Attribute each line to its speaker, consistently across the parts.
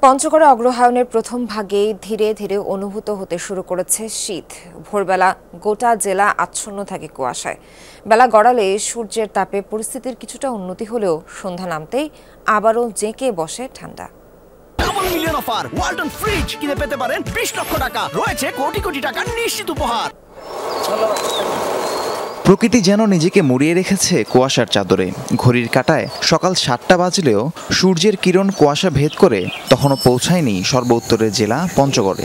Speaker 1: পঞ্চগড়ে অগ্রহায়ণের প্রথম ভাগেই ধীরে ধীরে অনুভূত হতে শুরু করেছে শীত। ভোরবেলা গোটা জেলা আচ্ছন্ন থাকে কুয়াশায়। বেলা গড়ালে সূর্যের তাপে পরিস্থিতির কিছুটা উন্নতি হলেও সন্ধ্যা নামতেই আবারও জেঁকে বসে ঠান্ডা।
Speaker 2: Double million offer Walton fridge কিনে পেতে পারেন 20 লক্ষ টাকা, রয়েছে কোটি কোটি টাকার নিশ্চিত উপহার।
Speaker 3: প্রকৃতি যেন নিজেকে মুড়িয়ে রেখেছে কুয়াশার চাদরে। ঘড়ির কাঁটায় সকাল 7টা বাজলেও সূর্যের কিরণ কুয়াশা ভেদ করে তখনও পৌঁছায়নি সর্বোত্তরের জেলা পঞ্চগড়ে।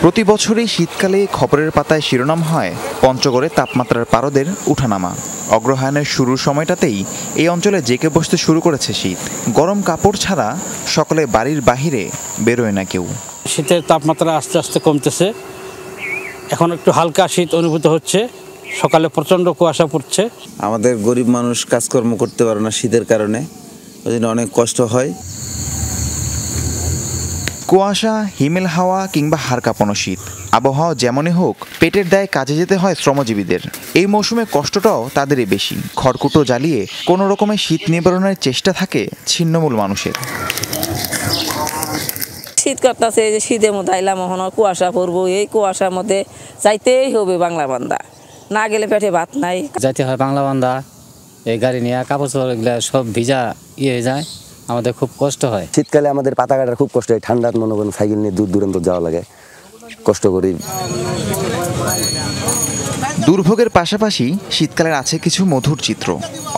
Speaker 3: প্রতি বছরই শীতকালে খবরের পাতায় শিরোনাম হয় পঞ্চগড়ে তাপমাত্রার পারদের উঠানামা। অগ্রহায়ণের শুরুর সময়টাতেই এই অঞ্চলে জেঁকে বসতে শুরু করেছে শীত। গরম কাপড় ছাড়া সকালে বাড়ির বাহিরে বেরোয় না কেউ।
Speaker 4: শীতের তাপমাত্রা আস্তে আস্তে কমতেছে, এখন একটু হালকা শীত অনুভূত হচ্ছে। সকালে প্রচণ্ড কুয়াশা পড়ছে।
Speaker 5: আমাদের গরিব মানুষ কাজকর্ম করতে পারে না শীতের কারণে, ওই জন্য অনেক কষ্ট হয়।
Speaker 3: কুয়াশা, হিমেল হাওয়া কিংবা হাড় কাঁপানো শীত, আবহাওয়া যেমনই হোক পেটের দায়ে কাজে যেতে হয় শ্রমজীবীদের। এই মৌসুমে কষ্টটাও তাদেরই বেশি। খড়কুটো জ্বালিয়ে কোনো রকমে শীত নিবারণের চেষ্টা থাকে ছিন্নমূল মানুষের।
Speaker 6: শীত করতেছে, যে শীতের মধ্যে আইলাম, এখন কুয়াশা পড়বো। এই কুয়াশার মধ্যে যাইতেই হবে বাংলা বান্দা, না গেলে পেটে ভাত নাই।
Speaker 7: যাইতে হয় বাংলা বান্দা। এই গাড়ি নিয়ে কাপড় চোপড় এগুলো সব ভিজা হয়ে যায়, আমাদের খুব কষ্ট হয়।
Speaker 8: শীতকালে আমাদের পাতা কাটার খুব কষ্ট হয়। ঠান্ডার মনে করেন সাইকেল নিয়ে দূর দূরান্ত যাওয়া লাগে, কষ্ট করি।
Speaker 3: দুর্ভোগের পাশাপাশি শীতকালের আছে কিছু মধুর চিত্র।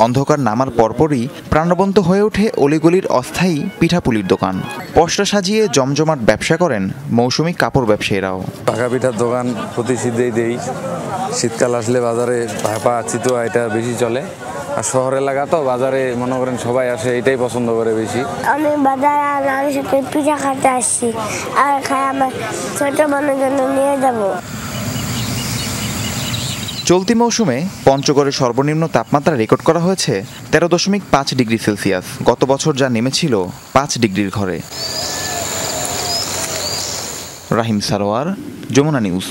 Speaker 3: অন্ধকার নামার পরপরই প্রাণবন্ত হয়ে ওঠে অলিগলির অস্থায়ী পিঠাপুলির দোকান। পসরা সাজিয়ে জমজমাট ব্যবসা করেন মৌসুমি কাপড় ব্যবসায়ীরাও।
Speaker 9: পাকা পিঠার দোকান প্রতি শীতেই দেই। শীতকাল আসলে বাজারে ভাপা চিতোয়া এটা বেশি চলে। আর শহর এলাকা তো বাজারে মনে করেন সবাই আসে, এটাই পছন্দ করে বেশি।
Speaker 10: আমি বাজারে আমি সাথে পিঠা খাতে আসছি, আর খাই আমার ছোট বোনের জন্য নিয়ে যাব।
Speaker 3: চলতি মৌসুমে পঞ্চগড়ের সর্বনিম্ন তাপমাত্রা রেকর্ড করা হয়েছে 13.5 ডিগ্রি সেলসিয়াস। গত বছর যা নেমেছিল 5 ডিগ্রির ঘরে। রাহিম সারোয়ার, যমুনা নিউজ।